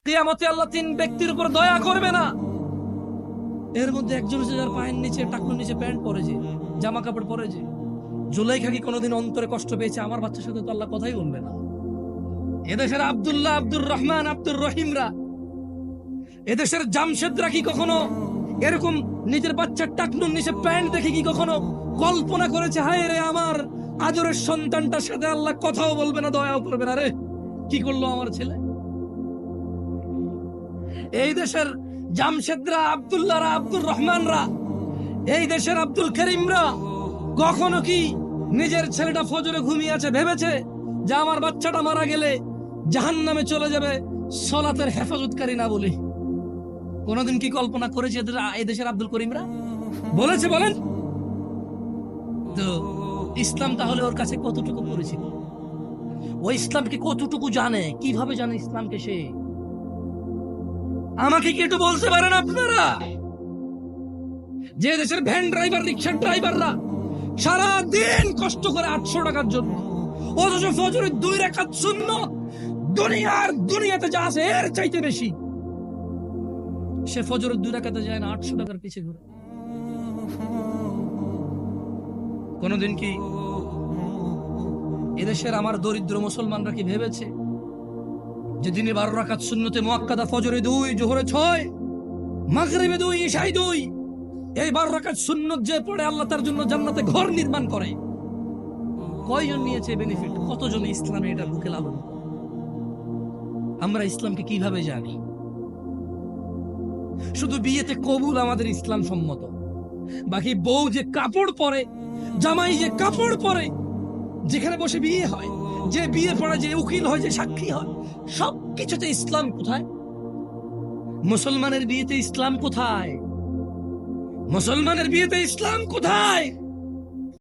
কিয়ামতে আল্লাহ তিন ব্যক্তির উপর দয়া করবে না। এর মধ্যে একজন হচ্ছে যার পায়ের নিচে, টাকনুর নিচে প্যান্ট পরেছে, জামা কাপড় পরেছে। জুলাইখা কি কোনোদিন অন্তরে কষ্ট পেয়েছে? আমার বাচ্চার সাথে তো আল্লাহ কথাই বলবে না। এদেশের আব্দুল্লাহ, আব্দুর রহমান, আব্দুর রহিমরা, এদেশের জামশেদরা কি কখনো এরকম নিজের বাচ্চার টাকনুর নিচে প্যান্ট দেখে কি কখনো কল্পনা করেছে, হায় রে আমার আদরের সন্তানটার সাথে আল্লাহ কথাও বলবে না, দয়াও করবে না, রে কি করলো আমার ছেলে? এই দেশের জামশেদরা, আব্দুল্লাহরা, আব্দুর রহমানরা, এই দেশের আব্দুল করিমরা কখনো কি নিজের ছেলেটা ফজরে ঘুমিয়ে আছে ভেবেছে যে আমার বাচ্চাটা মারা গেলে জাহান্নামে চলে যাবে সলাতের হেফাজতকারী না বলে? কোনদিন কি কল্পনা করেছে এই দেশের আব্দুল করিমরা? বলেছে? বলেন তো। ইসলাম তাহলে ওর কাছে কতটুকু পরিচিত? ও ইসলামকে কতটুকু জানে? কিভাবে জানে ইসলামকে সে? আমাকে কি একটু বলতে পারেন আপনারা? যে দেশের ভ্যান ড্রাইভার, রিক্সার ড্রাইভাররা সারা দিন কষ্ট করে 800 টাকার জন্য, অথচ ফজরের 2 রাকাত সুন্নাত দুনিয়াতে যা আছে এর চাইতে বেশি, সে ফজরের 2 রাকাতে যায় না, 800 টাকার পিছে ঘুরে। কোনদিন কি এদেশের আমার দরিদ্র মুসলমানরা কি ভেবেছে যে দিনে 12 রাকাত সুন্নতে মুআক্কাদা, ফজরে 2, জোহরে 6, মাগরিবে 2, ইশায় 2, এই 12 রাকাত সুন্নত যে পড়ে আল্লাহ তার জন্য জান্নাতে ঘর নির্মাণ করে, কয়জন নিয়েছে বেনিফিট? কতজন ইসলামে এটা বুকে লালন? আমরা ইসলামকে কিভাবে জানি? শুধু বিয়েতে কবুল আমাদের ইসলাম সম্মত, বাকি বউ যে কাপড় পরে, জামাই যে কাপড় পরে, যেখানে বসে বিয়ে হয়, যে বিয়ে পড়া, যে উকিল হয়, যে সাক্ষী হয়, সবকিছুতে ইসলাম কোথায়? মুসলমানের বিয়েতে ইসলাম কোথায়? মুসলমানের বিয়েতে ইসলাম কোথায়?